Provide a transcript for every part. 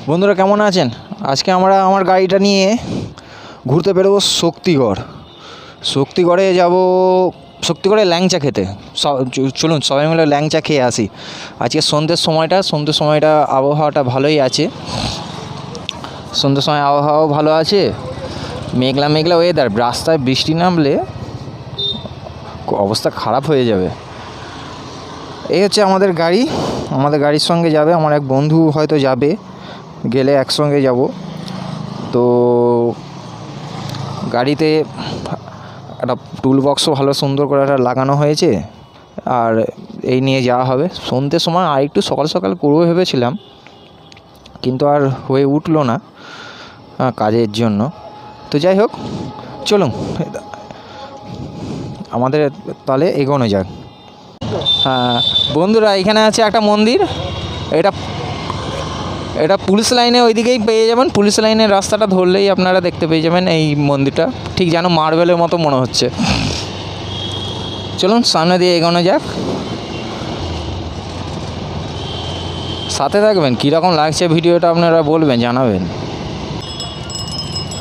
বন্ধুরা কেমন আছেন? আজকে আমরা আমার গাড়িটা নিয়ে ঘুরতে বেরোবো শক্তিগড়ে যাব, শক্তিগড়ে ল্যাংচা খেতে। চলুন সবাই মিলে ল্যাংচা খেয়ে আসি। আজকে সন্ধ্যের সময়টা আবহাওয়াটা ভালোই আছে, সন্ধ্যের সময় আবহাওয়াও ভালো আছে, মেঘলা মেঘলা ওয়েদার। রাস্তায় বৃষ্টি নামলে অবস্থা খারাপ হয়ে যাবে। এই হচ্ছে আমাদের গাড়ির সঙ্গে যাবে আমার এক বন্ধু, হয়তো যাবে, গেলে একসঙ্গে যাব। তো গাড়িতে একটা টুল বক্সও ভালো সুন্দর করে একটা লাগানো হয়েছে, আর এই নিয়ে যাওয়া হবে। সন্ধ্যের সময় আর একটু সকাল সকাল করবো ভেবেছিলাম, কিন্তু আর হয়ে উঠলো না কাজের জন্য। তো যাই হোক, চলুন আমাদের তাহলে এগোনো যাক। হ্যাঁ বন্ধুরা, এখানে আছে একটা মন্দির। এটা পুলিশ লাইনে ওইদিকেই পেয়ে যাবেন। পুলিশ লাইনের রাস্তাটা ধরলেই আপনারা দেখতে পেয়ে যাবেন এই মন্দিরটা। ঠিক যেন মার্বেলের মতো মনে হচ্ছে। চলুন সামনে দিয়ে এগোনো যাক। সাথে থাকবেন। কীরকম লাগছে ভিডিওটা আপনারা বলবেন, জানাবেন।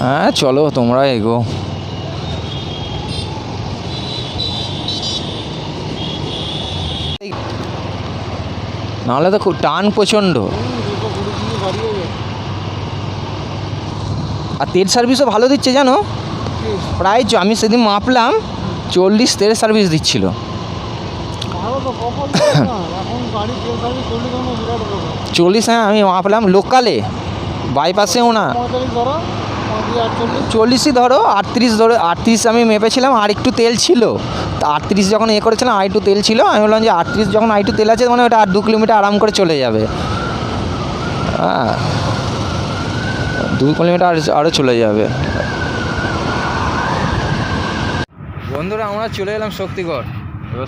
হ্যাঁ চলো তোমরা এগো। নাহলে তো খুব টান প্রচণ্ড। আর তেল সার্ভিসও ভালো দিচ্ছে জানো। প্রায় আমি সেদিন মাপলাম 40 তেল সার্ভিস দিচ্ছিল। 40, হ্যাঁ আমি মাপলাম লোকালে, বাইপাসেও না। 40ই ধরো, 38 আমি মেপেছিলাম। আর একটু তেল ছিল, তা 38 যখন করেছিলাম আর একটু তেল ছিল। আমি বললাম যে 38 যখন আর একটু তেল আছে, মানে ওটা আর 2 কিলোমিটার আরাম করে চলে যাবে। হ্যাঁ 2 কিলোমিটার আরও চলে যাবে। বন্ধুরা আমরা চলে এলাম শক্তিগড়। এবার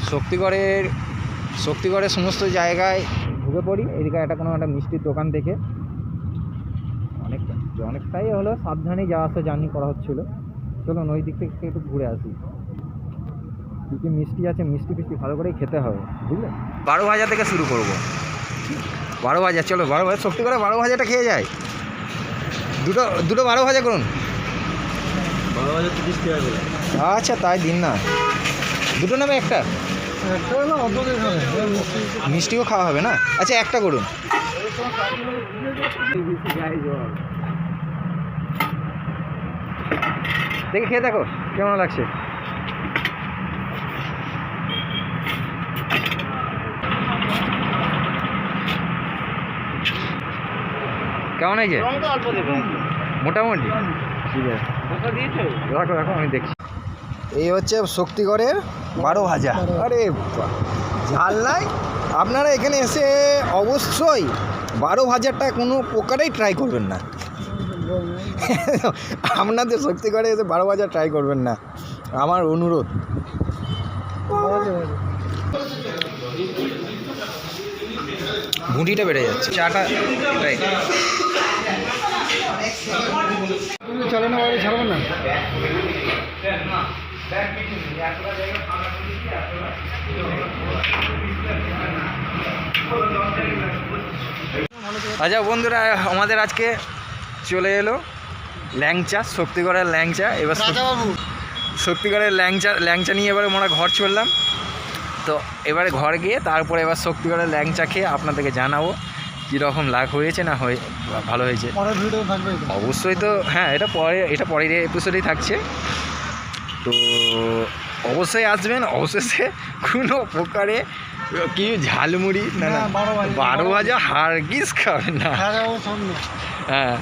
শক্তিগড়ের সমস্ত জায়গায় ঢুকে পড়ি। এদিকে একটা মিষ্টির দোকান থেকে অনেকটাই হলো সাবধানেই যাওয়া আসা জার্নি করা হচ্ছিলো। চলুন ওই দিক থেকে একটু ঘুরে আসি। কী কী মিষ্টি আছে, মিষ্টি ভালো করেই খেতে হবে, বুঝলেন। 12 ভাজা থেকে শুরু করবো। 12 ভাজা, চলো 12 ভাজা। শক্তিগড়ে 12 ভাজাটা খেয়ে যায়। দুটো 12 ভাজা করুন। 12 ভাজা 30 টাকা করে। আচ্ছা তাই দিন না। দুটো নেবে? একটা মিষ্টিও খাওয়া হবে না। আচ্ছা একটা করুন। দেখে খেয়ে দেখো কেমন লাগছে। কেমন হয়েছে? মোটামুটি ঠিক আছে, রাখো আমি দেখছি। এই হচ্ছে শক্তিগড়ের 12 ভাজা। আরে ঝাল নাই। আপনারা এখানে এসে অবশ্যই 12 ভাজাটা কোনো প্রকারেই ট্রাই করবেন না। আপনাদের শক্তিগড়ে এসে 12 ভাজা ট্রাই করবেন না, আমার অনুরোধ। ঘুঁটিটা বেড়ে যাচ্ছে, চাটা এটাই চলে না, বাইরে ছাড়বেন না। আচ্ছা বন্ধুরা, আমাদের আজকে চলে এলো ল্যাংচা, শক্তিগড়ের ল্যাংচা। এবার শক্তিগড়ের ল্যাংচা নিয়ে এবারে আমরা ঘর চললাম। তো এবারে ঘর গিয়ে তারপরে এবার শক্তিগড়ের ল্যাংচা খেয়ে আপনাদেরকে জানাবো কীরকম লাভ হয়েছে না ভালো হয়েছে। অবশ্যই তো, হ্যাঁ এটা পরের এপিসোডেই থাকছে। তো অবশ্যই আসবেন। অবশ্যই কোনো প্রকারে কি ঝালমুড়ি না 12 ভাজা হারগিজ খাবেন না। হ্যাঁ